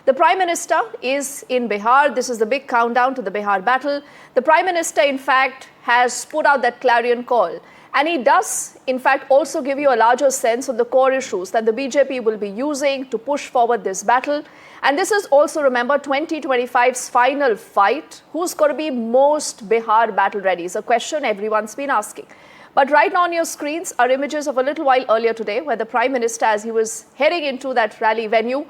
The Prime Minister is in Bihar. This is the big countdown to the Bihar battle. The Prime Minister, in fact, has put out that clarion call. And he does, in fact, also give you a larger sense of the core issues that the BJP will be using to push forward this battle. And this is also, remember, 2025's final fight. Who's going to be most Bihar battle ready is a question everyone's been asking. But right now on your screens are images of a little while earlier today where the Prime Minister, as he was heading into that rally venue,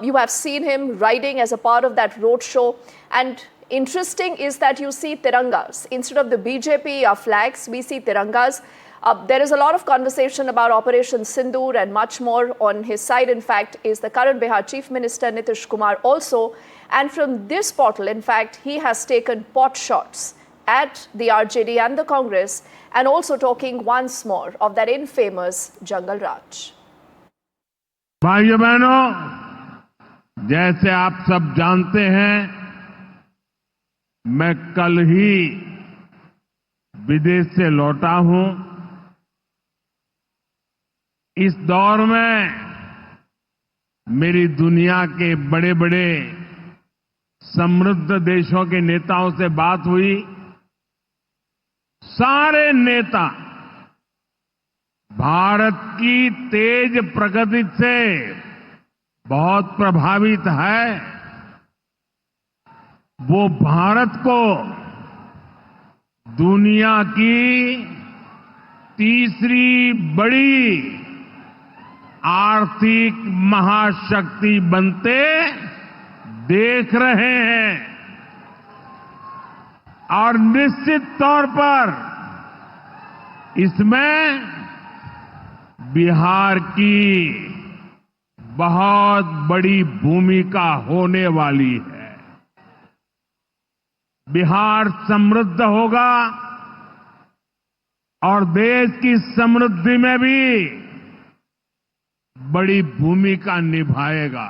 you have seen him riding as a part of that roadshow. And interesting is that you see tirangas. Instead of the BJP flags, we see tirangas. There is a lot of conversation about Operation Sindoor and much more. On his side, in fact, is the current Bihar Chief Minister Nitish Kumar also. And from this portal, in fact, he has taken pot shots at the RJD and the Congress, and also talking once more of that infamous Jungle Raj. भाइयों बहनों, जैसे आप सब जानते हैं, मैं कल ही विदेश से लौटा हूं। इस दौर में मेरी दुनिया के बड़े बड़े समृद्ध देशों के नेताओं से बात हुई। सारे नेता भारत की तेज प्रगति से बहुत प्रभावित है। वो भारत को दुनिया की तीसरी बड़ी आर्थिक महाशक्ति बनते देख रहे हैं और निश्चित तौर पर इसमें बिहार की बहुत बड़ी भूमिका होने वाली है। बिहार समृद्ध होगा और देश की समृद्धि में भी बड़ी भूमिका निभाएगा।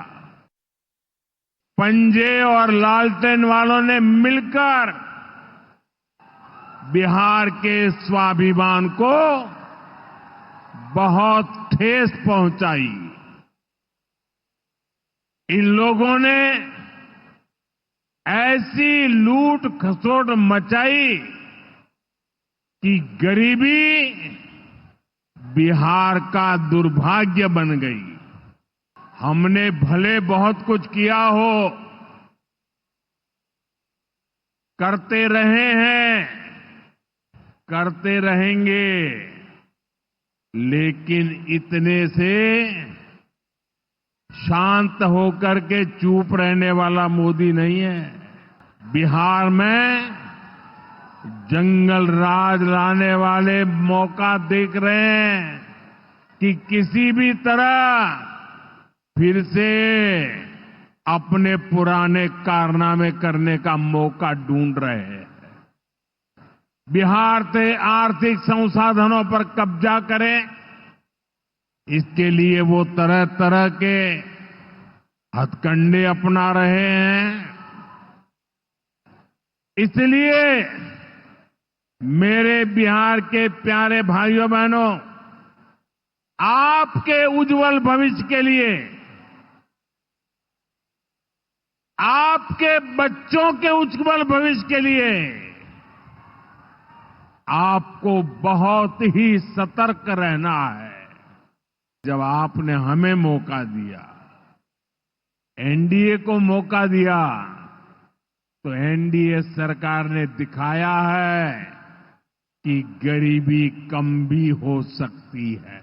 पंजे और लालटेन वालों ने मिलकर बिहार के स्वाभिमान को बहुत ठेस पहुंचाई। इन लोगों ने ऐसी लूट खसोट मचाई कि गरीबी बिहार का दुर्भाग्य बन गई। हमने भले बहुत कुछ किया हो, करते रहे हैं, करते रहेंगे, लेकिन इतने से शांत होकर के चुप रहने वाला मोदी नहीं है। बिहार में जंगल राज लाने वाले मौका देख रहे हैं कि किसी भी तरह फिर से अपने पुराने कारनामे करने का मौका ढूंढ रहे हैं। बिहार से आर्थिक संसाधनों पर कब्जा करें, इसके लिए वो तरह तरह के हथकंडे अपना रहे हैं। इसलिए मेरे बिहार के प्यारे भाइयों बहनों, आपके उज्जवल भविष्य के लिए, आपके बच्चों के उज्जवल भविष्य के लिए आपको बहुत ही सतर्क रहना है। जब आपने हमें मौका दिया, एनडीए को मौका दिया, तो एनडीए सरकार ने दिखाया है कि गरीबी कम भी हो सकती है।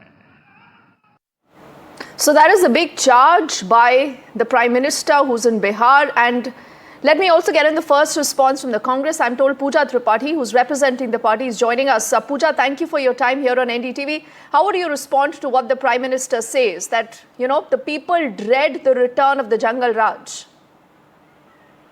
So that is a big charge by the Prime Minister who's in Bihar. And let me also get in the first response from the Congress. I'm told Pooja Tripathi, who's representing the party, is joining us. Pooja, thank you for your time here on NDTV. How would you respond to what the Prime Minister says, that, you know, the people dread the return of the Jungle Raj?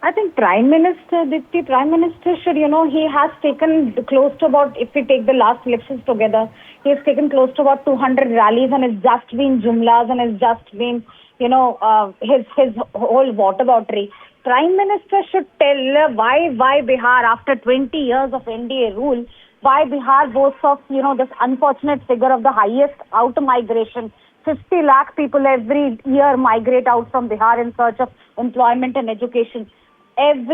I think Deputy Prime Minister should, he has taken close to about, if we take the last elections together, he has taken close to about 200 rallies and it's just been jumlas and it's just been, his whole whataboutery. Prime Minister should tell why Bihar, after 20 years of NDA rule, why Bihar boasts of, this unfortunate figure of the highest out-migration 50 lakh people every year migrate out from Bihar in search of employment and education. In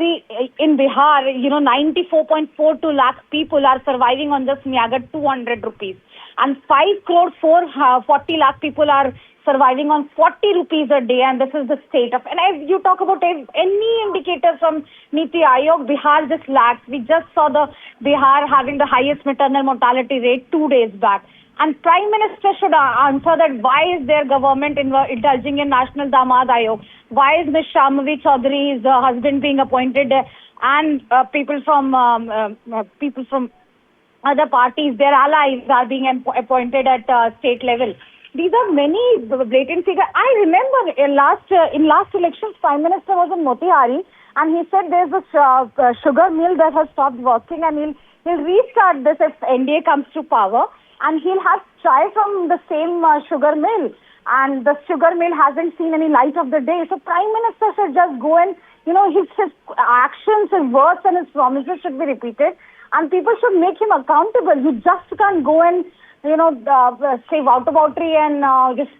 Bihar, 94.42 lakh people are surviving on just meager 200 rupees. And 5.40 lakh people are surviving on 40 rupees a day, and this is the state of. And if you talk about any indicator from Niti Aayog, Bihar just lags. We just saw the Bihar having the highest maternal mortality rate 2 days back. And Prime Minister should answer that why is their government indulging in National Damad Ayog? Why is Ms. Shamvi Chaudhary's husband being appointed and people from other parties, their allies are being appointed at state level? These are many blatant figures. I remember in last elections, Prime Minister was in Motihari, and he said there's a sugar mill that has stopped working, and he'll restart this if NDA comes to power, and he'll have chai from the same sugar mill. And the sugar mill hasn't seen any light of the day. So Prime Minister should just go and, his actions, his words and his promises should be repeated, and people should make him accountable. You just can't go and say whataboutery and just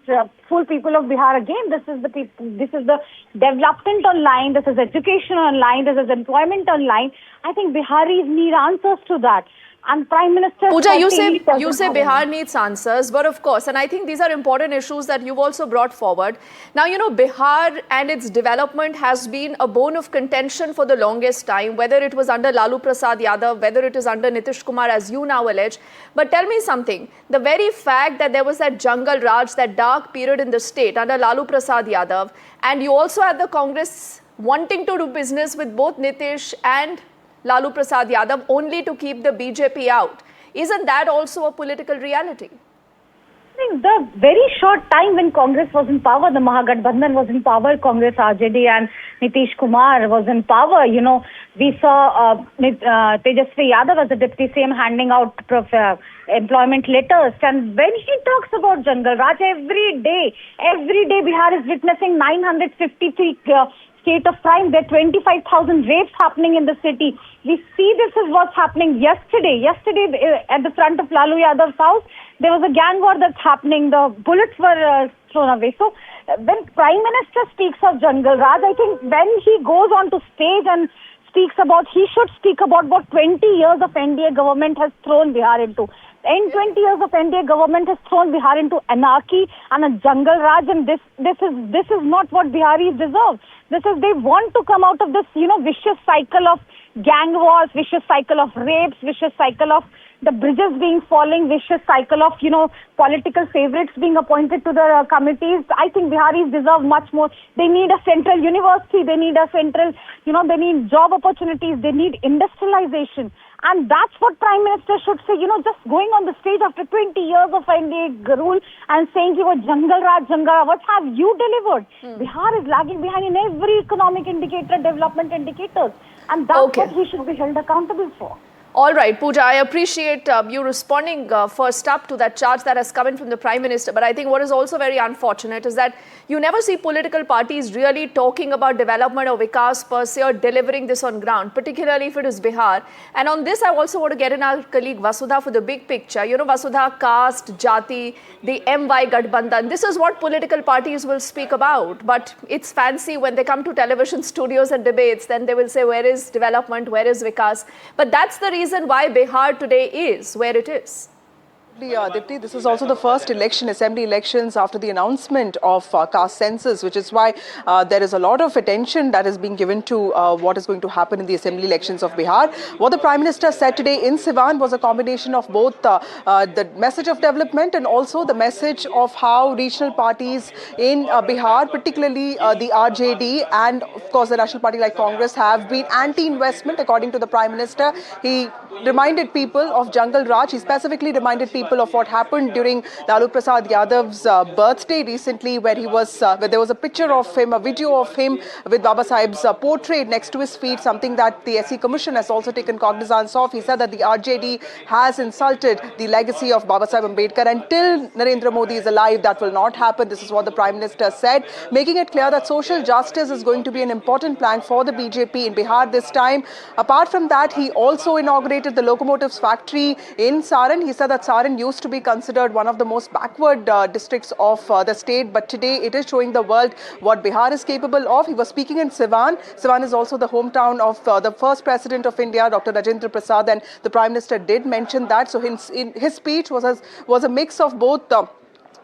fool people of Bihar again. This is the development online, this is education online, this is employment online. I think Biharis need answers to that. And Prime Minister... Pooja, you say Bihar needs answers, but of course, and I think these are important issues that you've also brought forward. Now, Bihar and its development has been a bone of contention for the longest time, whether it was under Lalu Prasad Yadav, whether it is under Nitish Kumar, as you now allege. But tell me something, the very fact that there was that Jungle Raj, that dark period in the state under Lalu Prasad Yadav, and you also had the Congress wanting to do business with both Nitish and Lalu Prasad Yadav only to keep the BJP out. Isn't that also a political reality? I think the very short time when Congress was in power, the Mahagathbandhan was in power, Congress, RJD and Nitish Kumar was in power. We saw Tejasvi Yadav as the Deputy CM handing out employment letters. And when he talks about Jungle Raj, every day Bihar is witnessing 953 state of crime. There are 25,000 rapes happening in the city. We see this is what's happening yesterday. At the front of Lalu Yadav's house, there was a gang war that's happening. The bullets were thrown away. So when Prime Minister speaks of Jungle Raj, I think when he goes on to stage and he should speak about what 20 years of NDA government has thrown Bihar into. In 20 years of NDA government has thrown Bihar into anarchy and a jungle raj, and this is not what Biharis deserve. They want to come out of this, vicious cycle of gang wars, vicious cycle of rapes, vicious cycle of the bridges being falling, vicious cycle of, political favorites being appointed to the committees. I think Biharis deserve much more. They need a central university. They need a central, they need job opportunities. They need industrialization. And that's what Prime Minister should say, just going on the stage after 20 years of NDA rule and saying, Jungle Raj, what have you delivered? Bihar is lagging behind in every economic indicator, development indicators. And that's what he should be held accountable for. All right, Pooja, I appreciate you responding first up to that charge that has come in from the Prime Minister. But I think what is also very unfortunate is that you never see political parties really talking about development or Vikas per se or delivering this on ground, particularly if it is Bihar. And on this, I also want to get in our colleague Vasudha for the big picture. Vasudha, caste, jati, the MY Gathbandhan. This is what political parties will speak about. But it's fancy when they come to television studios and debates, then they will say, where is development, where is Vikas? But that's the reason why Bihar today is where it is. Dipti, this is also the first assembly elections after the announcement of caste census, which is why there is a lot of attention that is being given to what is going to happen in the assembly elections of Bihar. What the Prime Minister said today in Siwan was a combination of both the message of development and also the message of how regional parties in Bihar, particularly the RJD and of course the National Party like Congress, have been anti-investment. According to the Prime Minister, he reminded people of Jungle Raj. He specifically reminded people of what happened during Lalu Prasad Yadav's birthday recently, where there was a picture of him, a video of him with Baba Sahib's portrait next to his feet, something that the SC Commission has also taken cognizance of. He said that the RJD has insulted the legacy of Baba Sahib Ambedkar. Until Narendra Modi is alive, that will not happen. This is what the Prime Minister said, making it clear that social justice is going to be an important plank for the BJP in Bihar this time. Apart from that, he also inaugurated the locomotives factory in Saran. He said that Saran Sivan used to be considered one of the most backward districts of the state, but today it is showing the world what Bihar is capable of. He was speaking in Sivan. Sivan is also the hometown of the first president of India, Dr. Rajendra Prasad, and the Prime Minister did mention that. So in his speech was a mix of both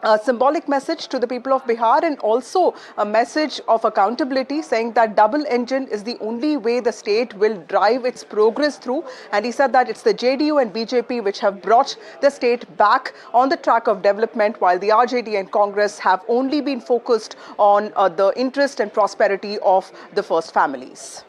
a symbolic message to the people of Bihar and also a message of accountability, saying that double engine is the only way the state will drive its progress through. And he said that it's the JDU and BJP which have brought the state back on the track of development, while the RJD and Congress have only been focused on the interest and prosperity of the first families.